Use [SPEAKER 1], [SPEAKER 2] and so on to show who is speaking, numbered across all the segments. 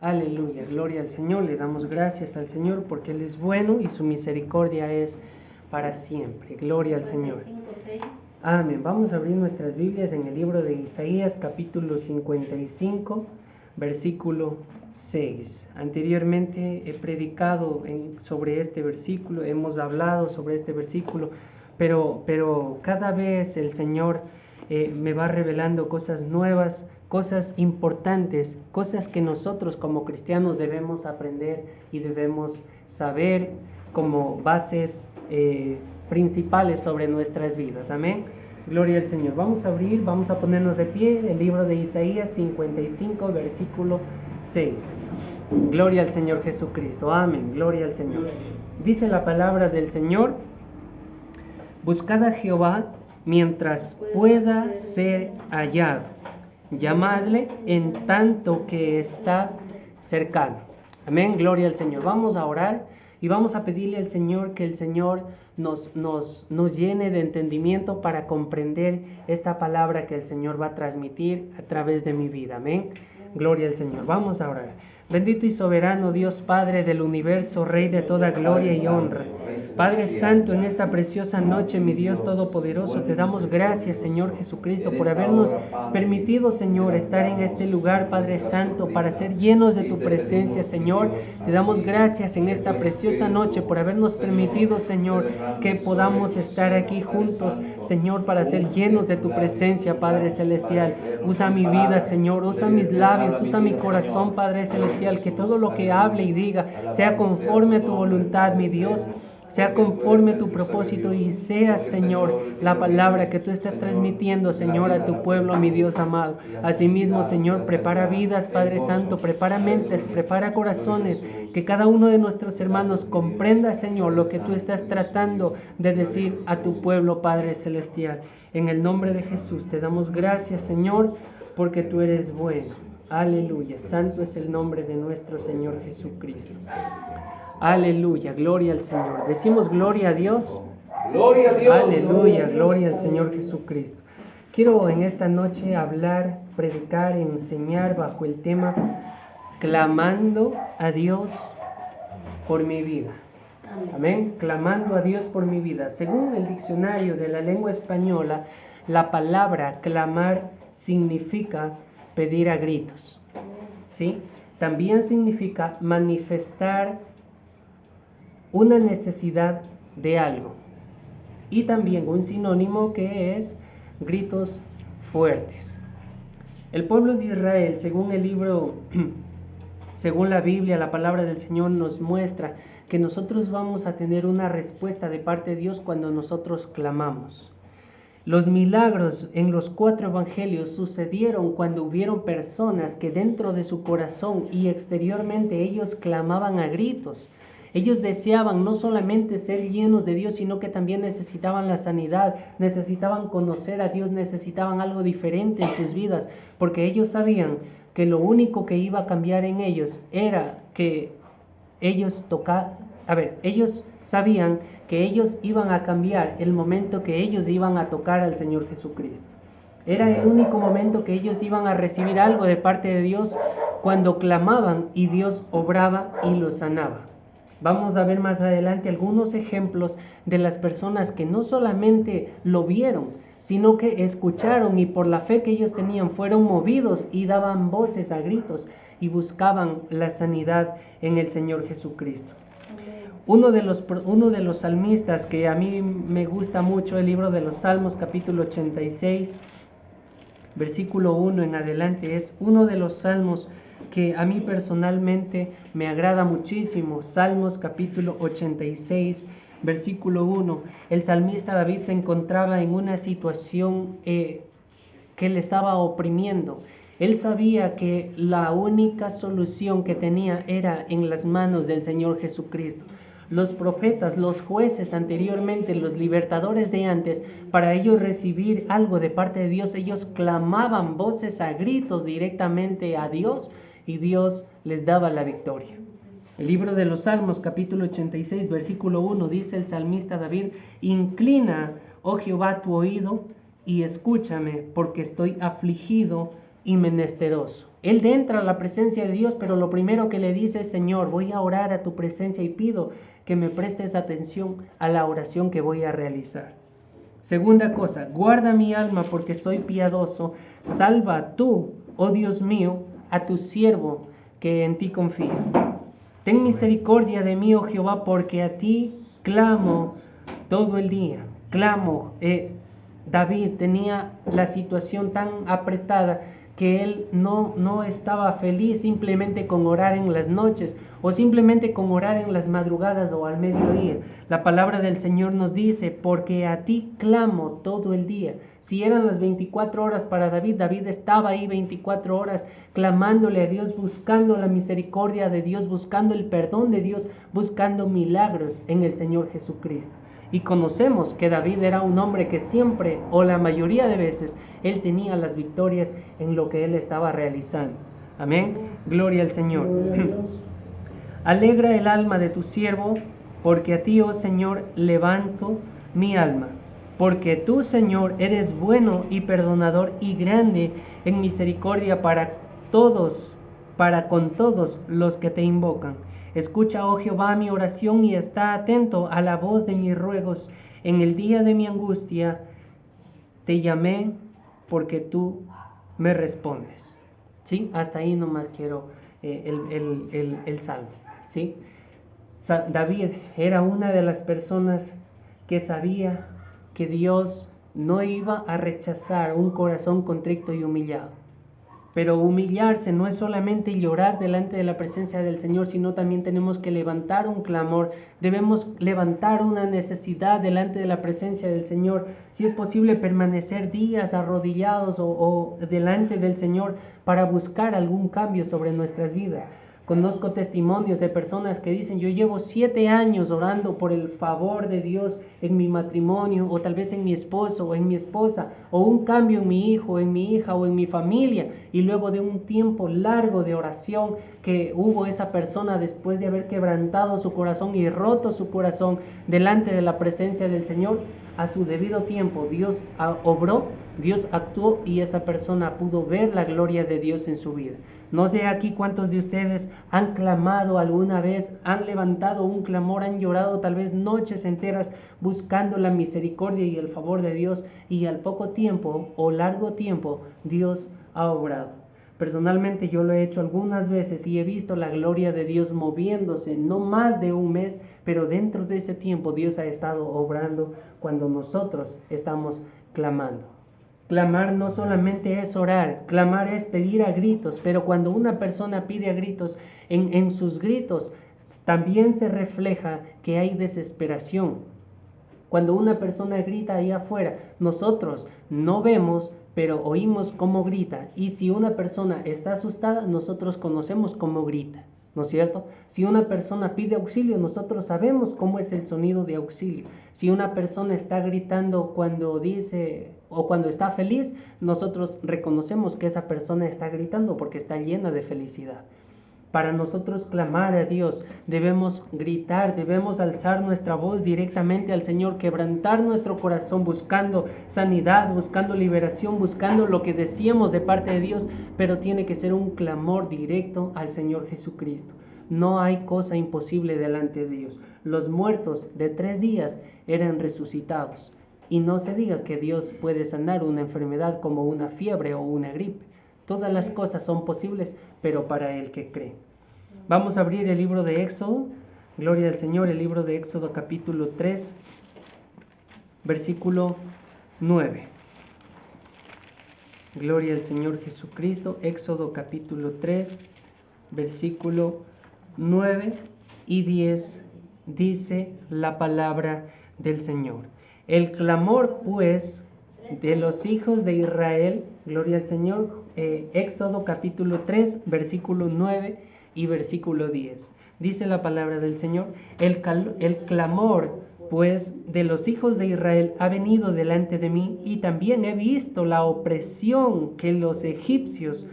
[SPEAKER 1] Aleluya, gloria al Señor. Le damos gracias al Señor porque Él es bueno y su misericordia es para siempre. Gloria al Señor.
[SPEAKER 2] 55:6.
[SPEAKER 1] Amén. Vamos a abrir nuestras Biblias en el libro de Isaías, capítulo 55, versículo 6. Anteriormente he predicado sobre este versículo, hemos hablado sobre este versículo, pero cada vez el Señor me va revelando cosas nuevas, cosas importantes, cosas que nosotros como cristianos debemos aprender y debemos saber como bases principales sobre nuestras vidas. Amén. Gloria al Señor. Vamos a abrir, vamos a ponernos de pie el libro de Isaías 55, versículo 6. Gloria al Señor Jesucristo. Amén. Gloria al Señor. Dice la palabra del Señor: buscad a Jehová mientras pueda ser hallado, llamadle en tanto que está cercano. Amén, gloria al Señor. Vamos a orar y vamos a pedirle al Señor que el Señor nos llene de entendimiento para comprender esta palabra que el Señor va a transmitir a través de mi vida. Amén, gloria al Señor. Vamos a orar. Bendito y soberano Dios Padre del universo, Rey de toda gloria y honra, Padre Santo, en esta preciosa noche, mi Dios Todopoderoso, te damos gracias, Señor Jesucristo, por habernos permitido, Señor, estar en este lugar, Padre Santo, para ser llenos de tu presencia, Señor. Te damos gracias en esta preciosa noche por habernos permitido, Señor, que podamos estar aquí juntos, Señor, para ser llenos de tu presencia, Padre Celestial. Usa mi vida, Señor, usa mis labios, usa mi corazón, Padre Celestial, que todo lo que hable y diga sea conforme a tu voluntad, mi Dios. Sea conforme a tu propósito y sea, Señor, la palabra que tú estás transmitiendo, Señor, a tu pueblo, mi Dios amado. Asimismo, Señor, prepara vidas, Padre Santo, prepara mentes, prepara corazones, que cada uno de nuestros hermanos comprenda, Señor, lo que tú estás tratando de decir a tu pueblo, Padre Celestial. En el nombre de Jesús te damos gracias, Señor, porque tú eres bueno. Aleluya, santo es el nombre de nuestro Señor Jesucristo. Aleluya, gloria al Señor. Decimos gloria a Dios.
[SPEAKER 3] Gloria a Dios.
[SPEAKER 1] Aleluya, gloria al Señor Jesucristo. Quiero en esta noche hablar, predicar, enseñar bajo el tema clamando a Dios por mi vida. Amén. Clamando a Dios por mi vida. Según el diccionario de la lengua española, la palabra clamar significa pedir a gritos. ¿Sí? También significa manifestar una necesidad de algo. Y también un sinónimo que es gritos fuertes. El pueblo de Israel, según la Biblia, la palabra del Señor nos muestra que nosotros vamos a tener una respuesta de parte de Dios cuando nosotros clamamos. Los milagros en los 4 evangelios sucedieron cuando hubieron personas que dentro de su corazón y exteriormente ellos clamaban a gritos. Ellos deseaban no solamente ser llenos de Dios, sino que también necesitaban la sanidad, necesitaban conocer a Dios, necesitaban algo diferente en sus vidas, porque ellos sabían que lo único que iba a cambiar en ellos era que ellos sabían que ellos iban a cambiar el momento que ellos iban a tocar al Señor Jesucristo. Era el único momento que ellos iban a recibir algo de parte de Dios cuando clamaban y Dios obraba y los sanaba. Vamos a ver más adelante algunos ejemplos de las personas que no solamente lo vieron, sino que escucharon y por la fe que ellos tenían fueron movidos y daban voces a gritos y buscaban la sanidad en el Señor Jesucristo. Uno de los salmistas que a mí me gusta mucho, el libro de los Salmos, capítulo 86, versículo 1 en adelante, es uno de los salmos que a mí personalmente me agrada muchísimo. Salmos capítulo 86, versículo 1. El salmista David se encontraba en una situación que le estaba oprimiendo. Él sabía que la única solución que tenía era en las manos del Señor Jesucristo. Los profetas, los jueces anteriormente, los libertadores de antes, para ellos recibir algo de parte de Dios, ellos clamaban voces a gritos directamente a Dios y Dios les daba la victoria. El libro de los Salmos, capítulo 86, versículo 1, dice el salmista David: inclina, oh Jehová, tu oído y escúchame, porque estoy afligido y menesteroso. Él entra a la presencia de Dios, pero lo primero que le dice es: Señor, voy a orar a tu presencia y pido que me prestes atención a la oración que voy a realizar. Segunda cosa, guarda mi alma porque soy piadoso. Salva tú, oh Dios mío, a tu siervo que en ti confía. Ten misericordia de mí, oh Jehová, porque a ti clamo todo el día. Clamo. David tenía la situación tan apretada que él no estaba feliz simplemente con orar en las noches o simplemente con orar en las madrugadas o al mediodía. La palabra del Señor nos dice: porque a ti clamo todo el día. Si eran las 24 horas para David, David estaba ahí 24 horas clamándole a Dios, buscando la misericordia de Dios, buscando el perdón de Dios, buscando milagros en el Señor Jesucristo. Y conocemos que David era un hombre que siempre, o la mayoría de veces, él tenía las victorias en lo que él estaba realizando. Amén. Gloria al Señor. Alegra el alma de tu siervo, porque a ti, oh Señor, levanto mi alma. Porque tú, Señor, eres bueno y perdonador y grande en misericordia para con todos los que te invocan. Escucha, oh Jehová, mi oración y está atento a la voz de mis ruegos. En el día de mi angustia te llamé porque tú me respondes. ¿Sí? Hasta ahí nomás quiero el salmo. ¿Sí? David era una de las personas que sabía que Dios no iba a rechazar un corazón contrito y humillado. Pero humillarse no es solamente llorar delante de la presencia del Señor, sino también tenemos que levantar un clamor, debemos levantar una necesidad delante de la presencia del Señor. Si es posible, permanecer días arrodillados o delante del Señor para buscar algún cambio sobre nuestras vidas. Conozco testimonios de personas que dicen: yo llevo 7 años orando por el favor de Dios en mi matrimonio, o tal vez en mi esposo o en mi esposa, o un cambio en mi hijo, en mi hija o en mi familia. Y luego de un tiempo largo de oración que hubo esa persona, después de haber quebrantado su corazón y roto su corazón delante de la presencia del Señor, a su debido tiempo Dios obró, Dios actuó y esa persona pudo ver la gloria de Dios en su vida. No sé aquí cuántos de ustedes han clamado alguna vez, han levantado un clamor, han llorado tal vez noches enteras buscando la misericordia y el favor de Dios, y al poco tiempo o largo tiempo Dios ha obrado. Personalmente yo lo he hecho algunas veces y he visto la gloria de Dios moviéndose, no más de un mes, pero dentro de ese tiempo Dios ha estado obrando cuando nosotros estamos clamando. Clamar no solamente es orar, clamar es pedir a gritos, pero cuando una persona pide a gritos, en sus gritos también se refleja que hay desesperación. Cuando una persona grita ahí afuera, nosotros no vemos, pero oímos cómo grita. Y si una persona está asustada, nosotros conocemos cómo grita, ¿no es cierto? Si una persona pide auxilio, nosotros sabemos cómo es el sonido de auxilio. Si una persona está gritando cuando dice o cuando está feliz, nosotros reconocemos que esa persona está gritando porque está llena de felicidad. Para nosotros clamar a Dios, debemos gritar, debemos alzar nuestra voz directamente al Señor, quebrantar nuestro corazón buscando sanidad, buscando liberación, buscando lo que decíamos de parte de Dios, pero tiene que ser un clamor directo al Señor Jesucristo. No hay cosa imposible delante de Dios. Los muertos de 3 días eran resucitados. Y no se diga que Dios puede sanar una enfermedad como una fiebre o una gripe. Todas las cosas son posibles, pero para el que cree. Vamos a abrir el libro de Éxodo. Gloria al Señor, el libro de Éxodo capítulo 3, versículo 9. Gloria al Señor Jesucristo. Éxodo capítulo 3, versículo 9 y 10 dice la palabra del Señor. El clamor pues de los hijos de Israel, gloria al Señor, Éxodo capítulo 3, versículo 9 y versículo 10. Dice la palabra del Señor: el clamor pues de los hijos de Israel ha venido delante de mí, y también he visto la opresión que los egipcios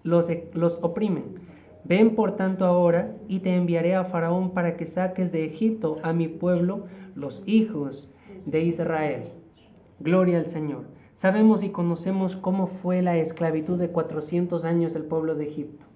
[SPEAKER 1] los oprimen. Ven por tanto ahora, y te enviaré a Faraón para que saques de Egipto a mi pueblo, los hijos de Israel. Gloria al Señor. Sabemos y conocemos cómo fue la esclavitud de 400 años del pueblo de Egipto.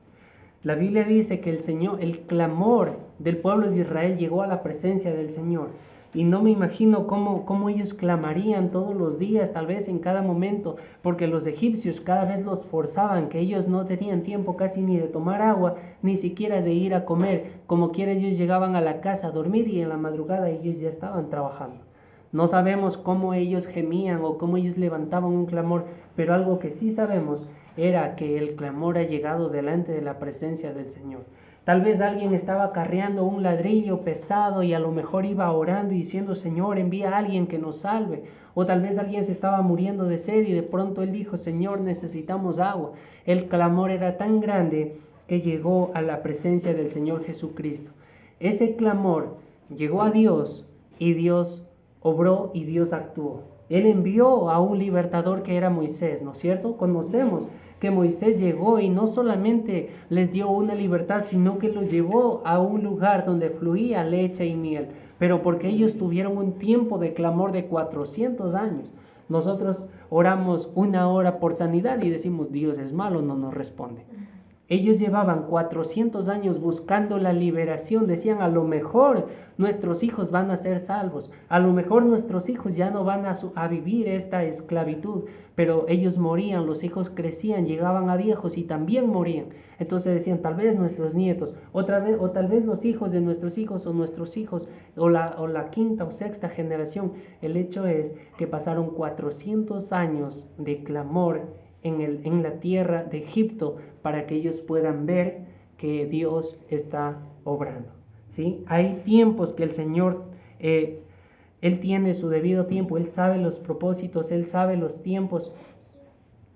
[SPEAKER 1] La Biblia dice que el clamor del pueblo de Israel llegó a la presencia del Señor. Y no me imagino cómo ellos clamarían todos los días, tal vez en cada momento, porque los egipcios cada vez los forzaban, que ellos no tenían tiempo casi ni de tomar agua, ni siquiera de ir a comer. Como quiera ellos llegaban a la casa a dormir y en la madrugada ellos ya estaban trabajando. No sabemos cómo ellos gemían o cómo ellos levantaban un clamor, pero algo que sí sabemos era que el clamor ha llegado delante de la presencia del Señor. Tal vez alguien estaba carreando un ladrillo pesado y a lo mejor iba orando y diciendo, Señor, envía a alguien que nos salve. O tal vez alguien se estaba muriendo de sed y de pronto él dijo, Señor, necesitamos agua. El clamor era tan grande que llegó a la presencia del Señor Jesucristo. Ese clamor llegó a Dios y Dios obró y Dios actuó. Él envió a un libertador que era Moisés, ¿no es cierto? Conocemos que Moisés llegó y no solamente les dio una libertad, sino que los llevó a un lugar donde fluía leche y miel, pero porque ellos tuvieron un tiempo de clamor de 400 años. Nosotros oramos 1 hora por sanidad y decimos, Dios es malo, no nos responde. Ellos llevaban 400 años buscando la liberación, decían, a lo mejor nuestros hijos van a ser salvos, a lo mejor nuestros hijos ya no van a vivir esta esclavitud, pero ellos morían, los hijos crecían, llegaban a viejos y también morían. Entonces decían, tal vez nuestros nietos, o tal vez los hijos de nuestros hijos o nuestros hijos, o la quinta o sexta generación. El hecho es que pasaron 400 años de clamor en la tierra de Egipto para que ellos puedan ver que Dios está obrando, ¿sí? Hay tiempos que el Señor, Él tiene su debido tiempo, Él sabe los propósitos, Él sabe los tiempos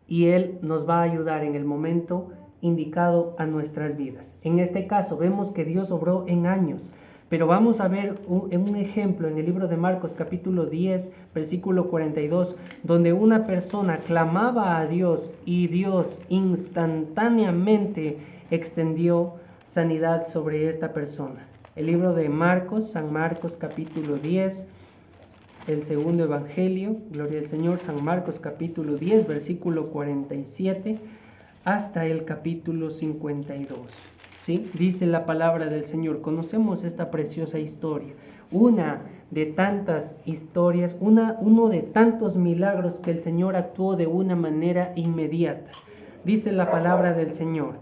[SPEAKER 1] y Él nos va a ayudar en el momento indicado a nuestras vidas. En este caso vemos que Dios obró en años. Pero vamos a ver un ejemplo en el libro de Marcos capítulo 10, versículo 42, donde una persona clamaba a Dios y Dios instantáneamente extendió sanidad sobre esta persona. El libro de Marcos, San Marcos capítulo 10, el segundo evangelio, gloria al Señor, San Marcos capítulo 10, versículo 47 hasta el capítulo 52. ¿Sí? Dice la palabra del Señor. Conocemos esta preciosa historia, una de tantas historias, uno de tantos milagros que el Señor actuó de una manera inmediata. Dice la palabra del Señor.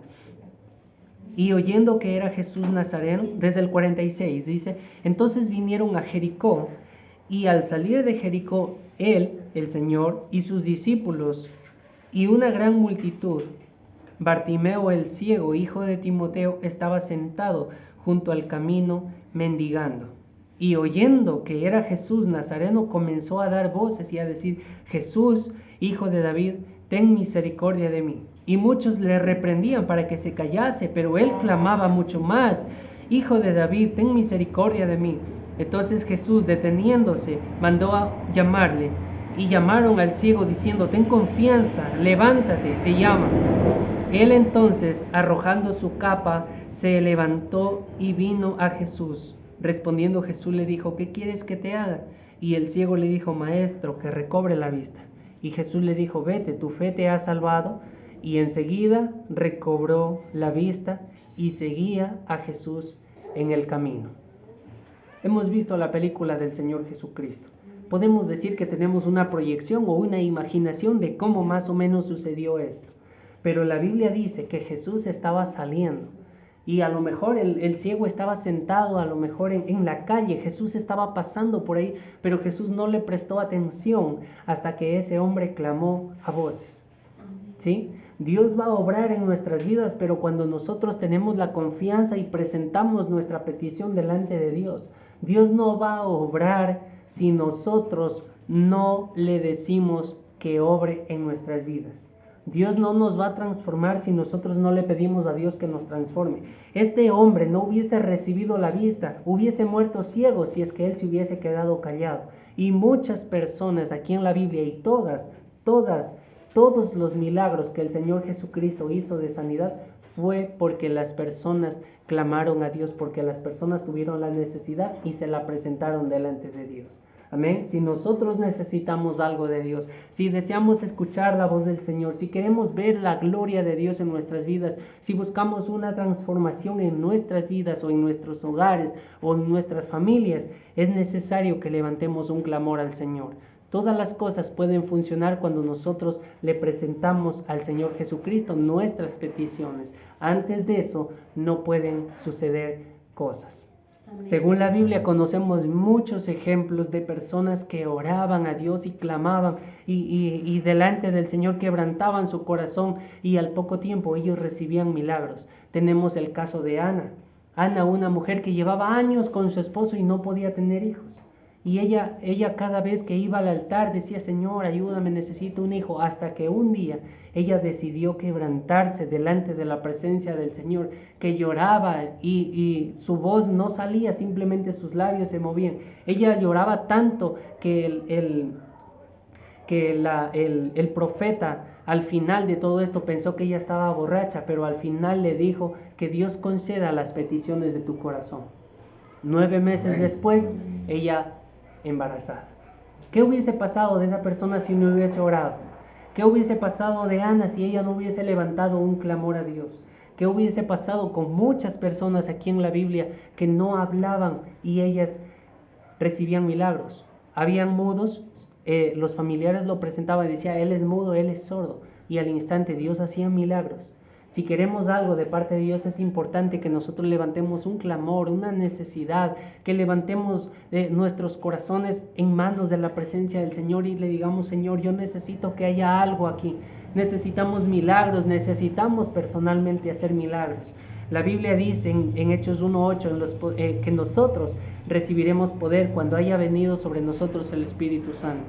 [SPEAKER 1] Y oyendo que era Jesús Nazareno, desde el 46 dice, entonces vinieron a Jericó, y al salir de Jericó, él, el Señor, y sus discípulos, y una gran multitud, Bartimeo el ciego, hijo de Timoteo, estaba sentado junto al camino mendigando. Y oyendo que era Jesús Nazareno, comenzó a dar voces y a decir, Jesús, hijo de David, ten misericordia de mí. Y muchos le reprendían para que se callase, pero él clamaba mucho más, Hijo de David, ten misericordia de mí. Entonces Jesús, deteniéndose, mandó a llamarle. Y llamaron al ciego diciendo, ten confianza, levántate, te llama. Él entonces, arrojando su capa, se levantó y vino a Jesús. Respondiendo Jesús le dijo, ¿qué quieres que te haga? Y el ciego le dijo, Maestro, que recobre la vista. Y Jesús le dijo, vete, tu fe te ha salvado. Y enseguida recobró la vista y seguía a Jesús en el camino. Hemos visto la película del Señor Jesucristo. Podemos decir que tenemos una proyección o una imaginación de cómo más o menos sucedió esto. Pero la Biblia dice que Jesús estaba saliendo y a lo mejor el ciego estaba sentado, a lo mejor en la calle, Jesús estaba pasando por ahí, pero Jesús no le prestó atención hasta que ese hombre clamó a voces. ¿Sí? Dios va a obrar en nuestras vidas, pero cuando nosotros tenemos la confianza y presentamos nuestra petición delante de Dios, Dios no va a obrar si nosotros no le decimos que obre en nuestras vidas. Dios no nos va a transformar si nosotros no le pedimos a Dios que nos transforme. Este hombre no hubiese recibido la vista, hubiese muerto ciego si es que él se hubiese quedado callado. Y muchas personas aquí en la Biblia, y todos los milagros que el Señor Jesucristo hizo de sanidad, fue porque las personas clamaron a Dios, porque las personas tuvieron la necesidad y se la presentaron delante de Dios. Amén. Si nosotros necesitamos algo de Dios, si deseamos escuchar la voz del Señor, si queremos ver la gloria de Dios en nuestras vidas, si buscamos una transformación en nuestras vidas o en nuestros hogares o en nuestras familias, es necesario que levantemos un clamor al Señor. Todas las cosas pueden funcionar cuando nosotros le presentamos al Señor Jesucristo nuestras peticiones. Antes de eso no pueden suceder cosas. Según la Biblia conocemos muchos ejemplos de personas que oraban a Dios y clamaban y delante del Señor quebrantaban su corazón y al poco tiempo ellos recibían milagros. Tenemos el caso de Ana. Ana, una mujer que llevaba años con su esposo y no podía tener hijos. Y ella cada vez que iba al altar decía, Señor, ayúdame, necesito un hijo. Hasta que un día ella decidió quebrantarse delante de la presencia del Señor, que lloraba y su voz no salía, simplemente sus labios se movían. Ella lloraba tanto que el profeta al final de todo esto pensó que ella estaba borracha, pero al final le dijo que Dios conceda las peticiones de tu corazón. 9 meses después, ella embarazada. ¿Qué hubiese pasado de esa persona si no hubiese orado? ¿Qué hubiese pasado de Ana si ella no hubiese levantado un clamor a Dios? ¿Qué hubiese pasado con muchas personas aquí en la Biblia que no hablaban y ellas recibían milagros? Habían mudos, los familiares lo presentaban y decían, él es mudo, él es sordo, y al instante Dios hacía milagros. Si queremos algo de parte de Dios, es importante que nosotros levantemos un clamor, una necesidad, que levantemos nuestros corazones en manos de la presencia del Señor y le digamos, Señor, yo necesito que haya algo aquí. Necesitamos milagros, necesitamos personalmente hacer milagros. La Biblia dice en Hechos 1:8 que nosotros recibiremos poder cuando haya venido sobre nosotros el Espíritu Santo.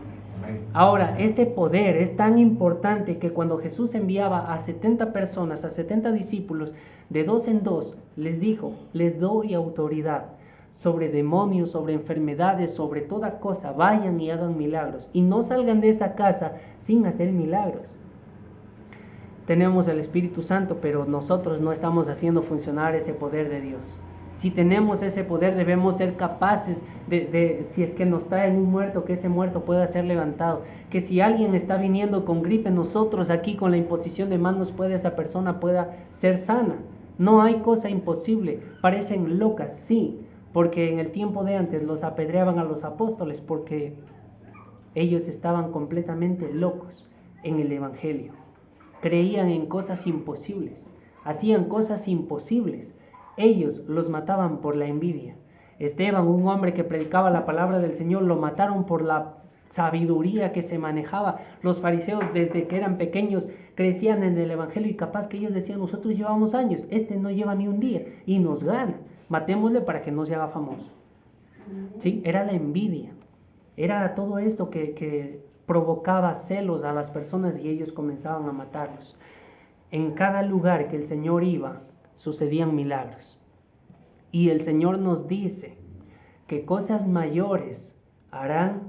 [SPEAKER 1] Ahora, este poder es tan importante que cuando Jesús enviaba a 70 personas, a 70 discípulos, de 2 en 2, les dijo, les doy autoridad sobre demonios, sobre enfermedades, sobre toda cosa, vayan y hagan milagros. Y no salgan de esa casa sin hacer milagros. Tenemos el Espíritu Santo, pero nosotros no estamos haciendo funcionar ese poder de Dios. Si tenemos ese poder, debemos ser capaces si es que nos traen un muerto, que ese muerto pueda ser levantado. Que si alguien está viniendo con gripe, nosotros aquí con la imposición de manos esa persona pueda ser sana. No hay cosa imposible. Parecen locas, sí, porque en el tiempo de antes los apedreaban a los apóstoles porque ellos estaban completamente locos en el Evangelio. Creían en cosas imposibles, hacían cosas imposibles. Ellos los mataban por la envidia. Esteban, un hombre que predicaba la palabra del Señor, lo mataron por la sabiduría que se manejaba. Los fariseos, desde que eran pequeños, crecían en el Evangelio y capaz que ellos decían, nosotros llevamos años, este no lleva ni un día y nos gana. Matémosle para que no se haga famoso. ¿Sí? Era la envidia. Era todo esto que provocaba celos a las personas y ellos comenzaban a matarlos. En cada lugar que el Señor iba, sucedían milagros. Y el Señor nos dice que cosas mayores harán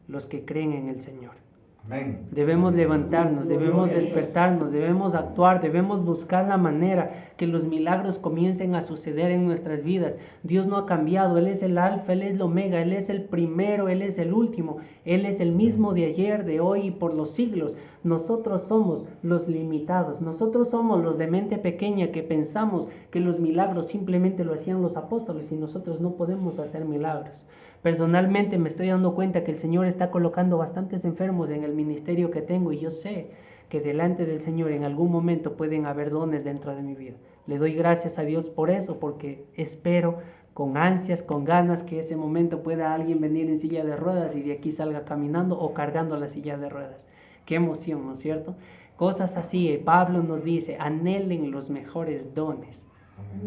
[SPEAKER 1] los que creen en el Señor. Amén. Debemos levantarnos, debemos despertarnos, debemos actuar, debemos buscar la manera que los milagros comiencen a suceder en nuestras vidas. Dios no ha cambiado, Él es el alfa, Él es el omega, Él es el primero, Él es el último, Él es el mismo de ayer, de hoy y por los siglos. Nosotros somos los limitados, nosotros somos los de mente pequeña que pensamos que los milagros simplemente lo hacían los apóstoles y nosotros no podemos hacer milagros. Personalmente me estoy dando cuenta que el Señor está colocando bastantes enfermos en el ministerio que tengo y yo sé que delante del Señor en algún momento pueden haber dones dentro de mi vida. Le doy gracias a Dios por eso, porque espero con ansias, con ganas que ese momento pueda alguien venir en silla de ruedas y de aquí salga caminando o cargando la silla de ruedas. Qué emoción, ¿no es cierto? Cosas así, Pablo nos dice, anhelen los mejores dones.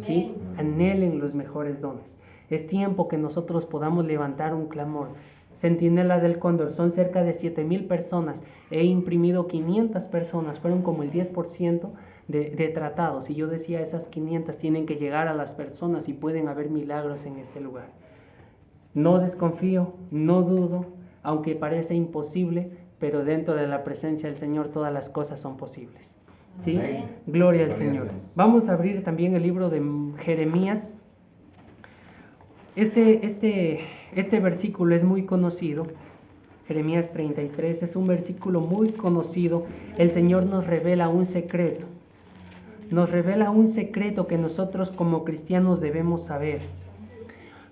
[SPEAKER 1] ¿Sí? Anhelen los mejores dones. Es tiempo que nosotros podamos levantar un clamor. Centinela del Cóndor, son cerca de 7,000 personas. He imprimido 500 personas, fueron como el 10% de tratados. Y yo decía, esas 500 tienen que llegar a las personas y pueden haber milagros en este lugar. No desconfío, no dudo, aunque parece imposible, pero dentro de la presencia del Señor todas las cosas son posibles. ¿Sí? Gloria al Señor. Vamos a abrir también el libro de Jeremías. Este versículo es muy conocido. Jeremías 33 es un versículo muy conocido. El Señor nos revela un secreto. Nos revela un secreto que nosotros como cristianos debemos saber.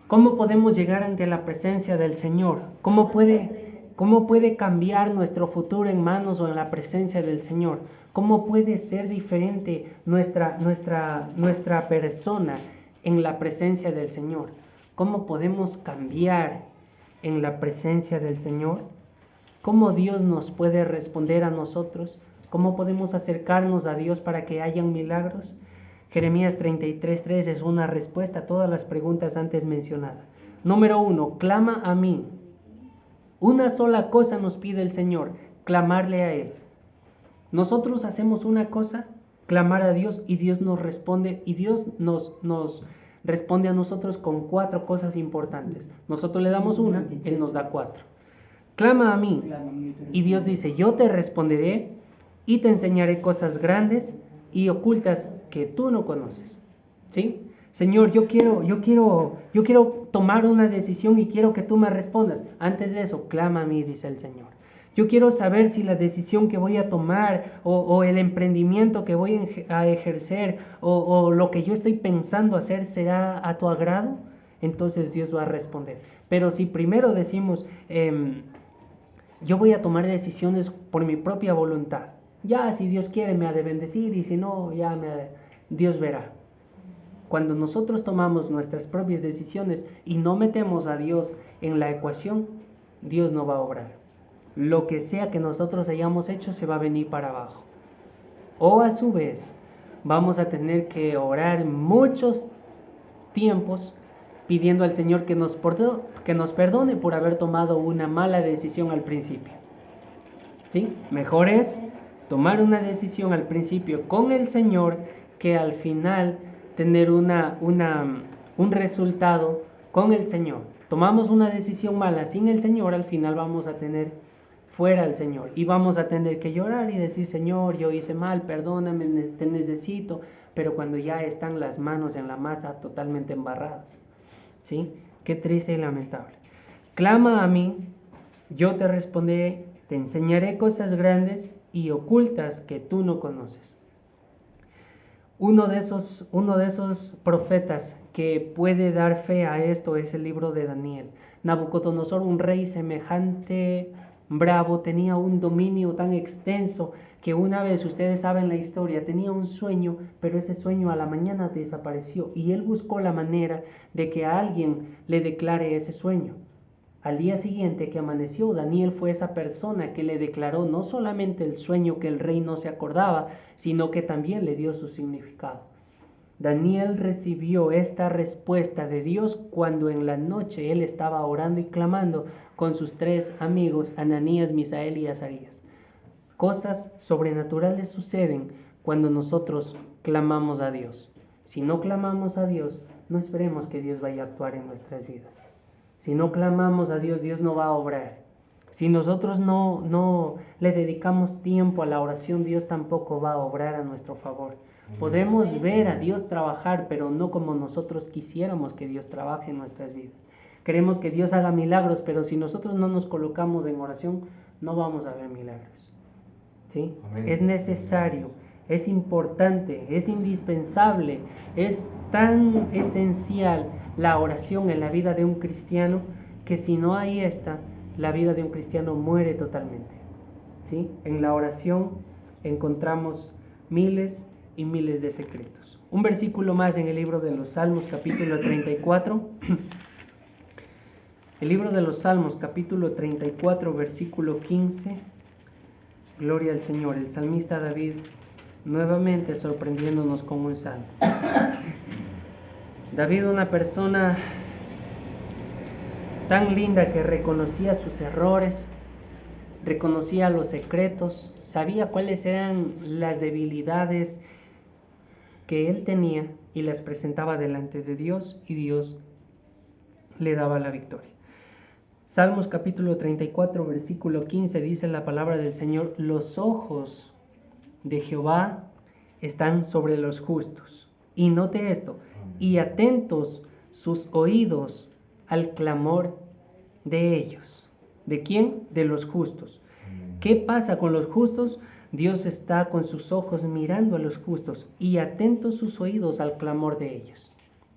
[SPEAKER 1] ¿Cómo podemos llegar ante la presencia del Señor? ¿Cómo puede cambiar nuestro futuro en manos o en la presencia del Señor? ¿Cómo puede ser diferente nuestra persona en la presencia del Señor? ¿Cómo podemos cambiar en la presencia del Señor? ¿Cómo Dios nos puede responder a nosotros? ¿Cómo podemos acercarnos a Dios para que hayan milagros? Jeremías 33:3 es una respuesta a todas las preguntas antes mencionadas. Número 1, clama a mí. Una sola cosa nos pide el Señor, clamarle a Él. Nosotros hacemos una cosa, clamar a Dios, y Dios nos responde, y Dios nos responde a nosotros con 4 cosas importantes. Nosotros le damos una, Él nos da 4. Clama a mí, y Dios dice, yo te responderé y te enseñaré cosas grandes y ocultas que tú no conoces. ¿Sí? Señor, yo quiero tomar una decisión y quiero que tú me respondas. Antes de eso, clama a mí, dice el Señor. Yo quiero saber si la decisión que voy a tomar o el emprendimiento que voy a ejercer o lo que yo estoy pensando hacer será a tu agrado. Entonces Dios va a responder. Pero si primero decimos, yo voy a tomar decisiones por mi propia voluntad. Ya si Dios quiere me ha de bendecir y si no, Dios verá. Cuando nosotros tomamos nuestras propias decisiones y no metemos a Dios en la ecuación, Dios no va a obrar. Lo que sea que nosotros hayamos hecho se va a venir para abajo. O a su vez, vamos a tener que orar muchos tiempos pidiendo al Señor que nos perdone por haber tomado una mala decisión al principio. ¿Sí? Mejor es tomar una decisión al principio con el Señor que al final tener un resultado con el Señor. Tomamos una decisión mala sin el Señor, al final vamos a tener fuera al Señor y vamos a tener que llorar y decir, Señor, yo hice mal, perdóname, te necesito, pero cuando ya están las manos en la masa totalmente embarradas. ¿Sí? Qué triste y lamentable. Clama a mí, yo te responderé, te enseñaré cosas grandes y ocultas que tú no conoces. Uno de esos profetas que puede dar fe a esto es el libro de Daniel. Nabucodonosor, un rey semejante bravo, tenía un dominio tan extenso que una vez, ustedes saben la historia, tenía un sueño, pero ese sueño a la mañana desapareció y él buscó la manera de que a alguien le declare ese sueño. Al día siguiente que amaneció, Daniel fue esa persona que le declaró no solamente el sueño que el rey no se acordaba, sino que también le dio su significado. Daniel recibió esta respuesta de Dios cuando en la noche él estaba orando y clamando con sus 3 amigos, Ananías, Misael y Azarías. Cosas sobrenaturales suceden cuando nosotros clamamos a Dios. Si no clamamos a Dios, no esperemos que Dios vaya a actuar en nuestras vidas. Si no clamamos a Dios, Dios no va a obrar. Si nosotros no le dedicamos tiempo a la oración, Dios tampoco va a obrar a nuestro favor. Podemos ver a Dios trabajar, pero no como nosotros quisiéramos que Dios trabaje en nuestras vidas. Queremos que Dios haga milagros, pero si nosotros no nos colocamos en oración, no vamos a ver milagros. ¿Sí? Es necesario, es importante, es indispensable, es tan esencial la oración en la vida de un cristiano que si no hay esta, la vida de un cristiano muere totalmente. ¿Sí? En la oración encontramos miles y miles de secretos. Un versículo más en el libro de los Salmos, capítulo 34. El libro de los Salmos, capítulo 34, versículo 15. Gloria al Señor. El salmista David nuevamente sorprendiéndonos con un salmo. David, una persona tan linda que reconocía sus errores, reconocía los secretos, sabía cuáles eran las debilidades que él tenía y las presentaba delante de Dios y Dios le daba la victoria. Salmos capítulo 34, versículo 15 dice la palabra del Señor: los ojos de Jehová están sobre los justos. Y note esto: y atentos sus oídos al clamor de ellos. ¿De quién? De los justos. ¿Qué pasa con los justos? Dios está con sus ojos mirando a los justos y atentos sus oídos al clamor de ellos.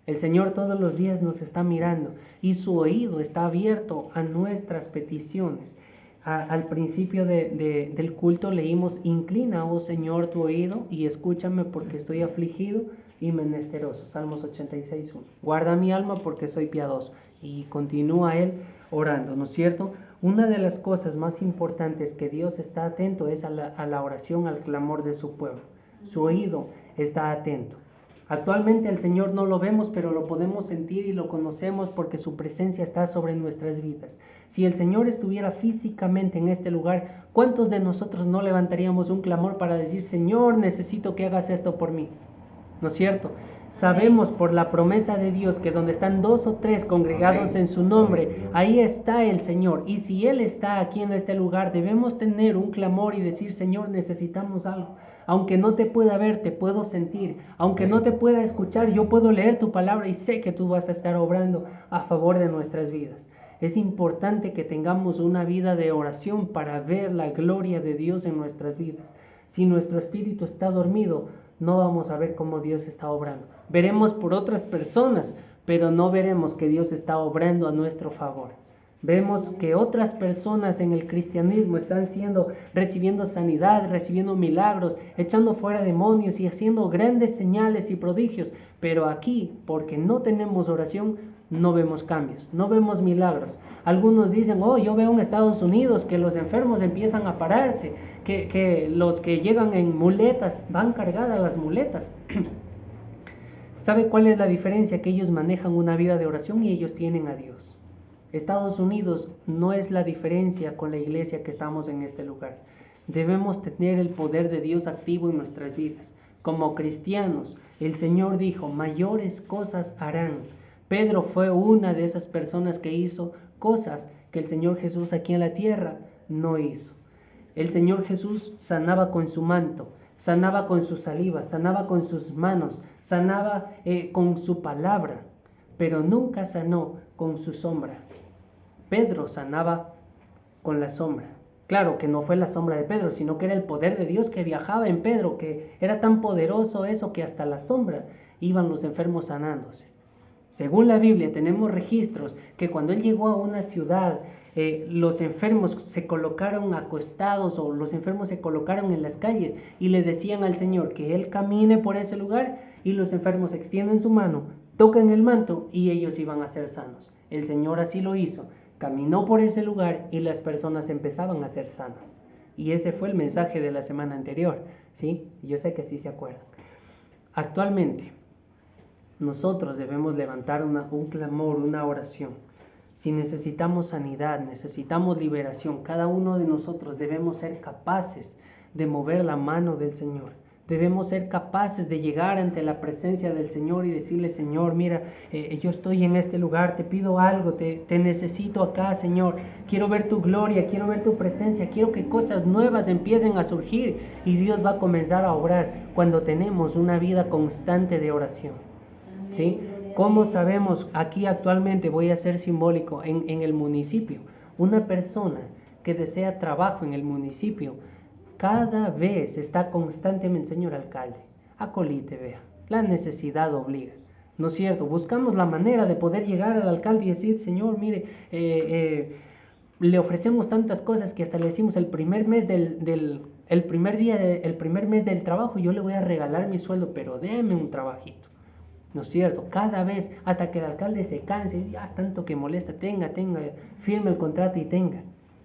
[SPEAKER 1] El Señor todos los días nos está mirando y su oído está abierto a nuestras peticiones. Al principio del culto leímos: inclina, oh Señor, tu oído y escúchame porque estoy afligido y menesteroso. Salmos 86:1. Guarda mi alma porque soy piadoso. Y continúa él orando, ¿no es cierto? Una de las cosas más importantes que Dios está atento es a la oración, al clamor de su pueblo. Su oído está atento. Actualmente al Señor no lo vemos, pero lo podemos sentir y lo conocemos porque su presencia está sobre nuestras vidas. Si el Señor estuviera físicamente en este lugar, ¿cuántos de nosotros no levantaríamos un clamor para decir: Señor, necesito que hagas esto por mí? ¿No es cierto? Sabemos por la promesa de Dios que donde están 2 o 3 congregados en su nombre, ahí está el Señor. Y si Él está aquí en este lugar, debemos tener un clamor y decir: Señor, necesitamos algo. Aunque no te pueda ver, te puedo sentir. Aunque no te pueda escuchar, yo puedo leer tu palabra y sé que tú vas a estar obrando a favor de nuestras vidas. Es importante que tengamos una vida de oración para ver la gloria de Dios en nuestras vidas. Si nuestro espíritu está dormido, no vamos a ver cómo Dios está obrando. Veremos por otras personas, pero no veremos que Dios está obrando a nuestro favor. Vemos que otras personas en el cristianismo están recibiendo sanidad, recibiendo milagros, echando fuera demonios y haciendo grandes señales y prodigios. Pero aquí, porque no tenemos oración, no vemos cambios, no vemos milagros. Algunos dicen: yo veo en Estados Unidos que los enfermos empiezan a pararse, que los que llegan en muletas, van cargadas las muletas. ¿Sabe cuál es la diferencia? Que ellos manejan una vida de oración y ellos tienen a Dios. Estados Unidos no es la diferencia con la iglesia que estamos en este lugar. Debemos tener el poder de Dios activo en nuestras vidas. Como cristianos, el Señor dijo: mayores cosas harán. Pedro fue una de esas personas que hizo cosas que el Señor Jesús aquí en la tierra no hizo. El Señor Jesús sanaba con su manto, sanaba con su saliva, sanaba con sus manos, sanaba con su palabra, pero nunca sanó con su sombra. Pedro sanaba con la sombra. Claro que no fue la sombra de Pedro, sino que era el poder de Dios que viajaba en Pedro, que era tan poderoso eso que hasta la sombra iban los enfermos sanándose. Según la Biblia tenemos registros que cuando él llegó a una ciudad, los enfermos se colocaron acostados o los enfermos se colocaron en las calles y le decían al Señor que él camine por ese lugar, y los enfermos extienden su mano, tocan el manto y ellos iban a ser sanos. El Señor así lo hizo, caminó por ese lugar y las personas empezaban a ser sanas. Y ese fue el mensaje de la semana anterior, ¿sí? Yo sé que sí se acuerdan. Actualmente, nosotros debemos levantar un clamor, una oración. Si necesitamos sanidad, necesitamos liberación, cada uno de nosotros debemos ser capaces de mover la mano del Señor. Debemos ser capaces de llegar ante la presencia del Señor y decirle: Señor, mira, yo estoy en este lugar, te pido algo, te necesito acá, Señor. Quiero ver tu gloria, quiero ver tu presencia, quiero que cosas nuevas empiecen a surgir, y Dios va a comenzar a obrar cuando tenemos una vida constante de oración. ¿Sí? ¿Cómo sabemos? Aquí actualmente voy a ser simbólico, en el municipio, una persona que desea trabajo en el municipio, cada vez está constantemente: Señor alcalde, acolite, vea, la necesidad obliga, ¿no es cierto? Buscamos la manera de poder llegar al alcalde y decir: Señor, mire, le ofrecemos tantas cosas que hasta le decimos: el primer mes el primer mes del trabajo yo le voy a regalar mi sueldo, pero déme un trabajito. ¿No es cierto? Cada vez, hasta que el alcalde se canse, ya tanto que molesta, tenga, firme el contrato y tenga.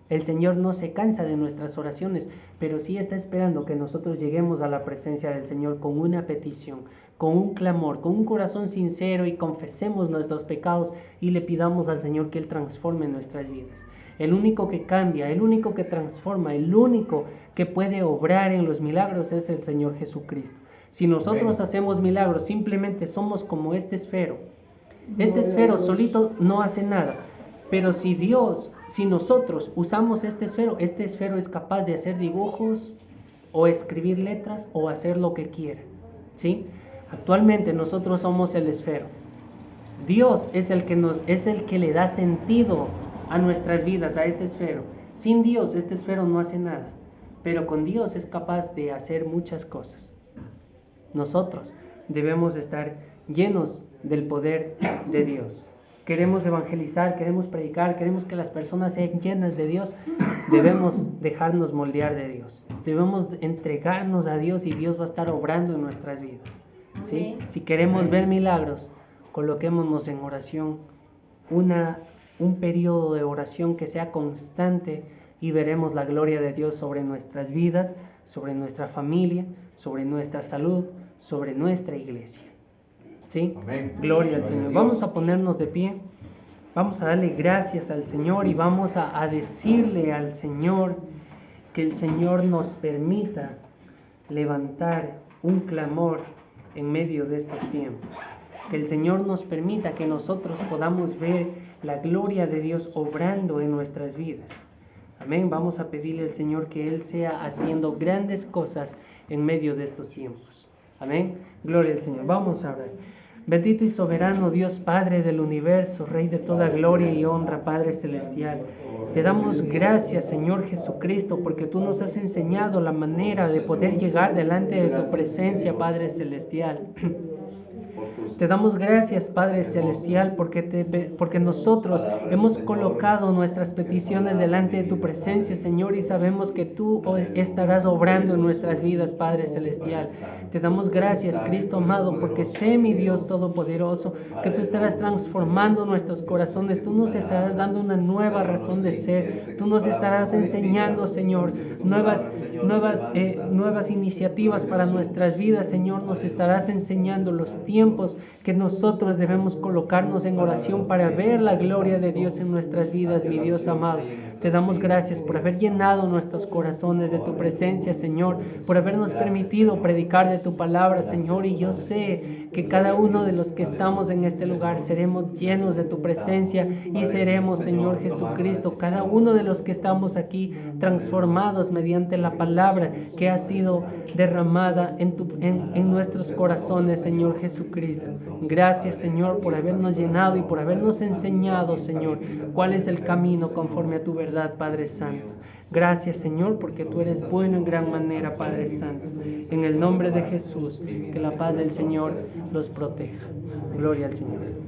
[SPEAKER 1] El Señor no se cansa de nuestras oraciones, pero sí está esperando que nosotros lleguemos a la presencia del Señor con una petición, con un clamor, con un corazón sincero, y confesemos nuestros pecados y le pidamos al Señor que Él transforme nuestras vidas. El único que cambia, el único que transforma, el único que puede obrar en los milagros es el Señor Jesucristo. Si nosotros hacemos milagros, simplemente somos como este esfero. Este esfero solito no hace nada. Pero si nosotros usamos este esfero es capaz de hacer dibujos o escribir letras o hacer lo que quiera, ¿sí? Actualmente nosotros somos el esfero. Dios es el que le da sentido a nuestras vidas, a este esfero. Sin Dios, este esfero no hace nada, pero con Dios es capaz de hacer muchas cosas. Nosotros debemos estar llenos del poder de Dios. Queremos evangelizar, queremos predicar, queremos que las personas sean llenas de Dios. Debemos dejarnos moldear de Dios. Debemos entregarnos a Dios y Dios va a estar obrando en nuestras vidas. ¿Sí? Si queremos ver milagros, coloquémonos en oración, un periodo de oración que sea constante y veremos la gloria de Dios sobre nuestras vidas, sobre nuestra familia, sobre nuestra salud, sobre nuestra iglesia. ¿Sí?
[SPEAKER 2] Amén.
[SPEAKER 1] Gloria al Señor. Vamos a ponernos de pie, vamos a darle gracias al Señor y vamos a decirle al Señor que el Señor nos permita levantar un clamor en medio de estos tiempos. Que el Señor nos permita que nosotros podamos ver la gloria de Dios obrando en nuestras vidas. Amén. Vamos a pedirle al Señor que Él sea haciendo grandes cosas en medio de estos tiempos. Amén. Gloria al Señor. Vamos a orar. Bendito y soberano Dios, Padre del universo, Rey de toda gloria y honra, Padre celestial. Te damos gracias, Señor Jesucristo, porque tú nos has enseñado la manera de poder llegar delante de tu presencia, Padre celestial. Te damos gracias, Padre Celestial, porque nosotros hemos colocado nuestras peticiones delante de tu presencia, Señor, y sabemos que tú estarás obrando en nuestras vidas, Padre Celestial. Te damos gracias, Cristo amado, porque sé, mi Dios Todopoderoso, que tú estarás transformando nuestros corazones, tú nos estarás dando una nueva razón de ser, tú nos estarás enseñando, Señor, nuevas iniciativas para nuestras vidas, Señor, nos estarás enseñando los tiempos que nosotros debemos colocarnos en oración para ver la gloria de Dios en nuestras vidas, mi Dios amado. Te damos gracias por haber llenado nuestros corazones de tu presencia, Señor, por habernos permitido predicar de tu palabra, Señor, y yo sé que cada uno de los que estamos en este lugar seremos llenos de tu presencia y seremos, Señor Jesucristo, cada uno de los que estamos aquí transformados mediante la palabra que ha sido derramada en nuestros corazones, Señor Jesucristo. Gracias, Señor, por habernos llenado y por habernos enseñado, Señor, cuál es el camino conforme a tu verdad, Padre Santo. Gracias, Señor, porque tú eres bueno en gran manera, Padre Santo. En el nombre de Jesús, que la paz del Señor los proteja. Gloria al Señor.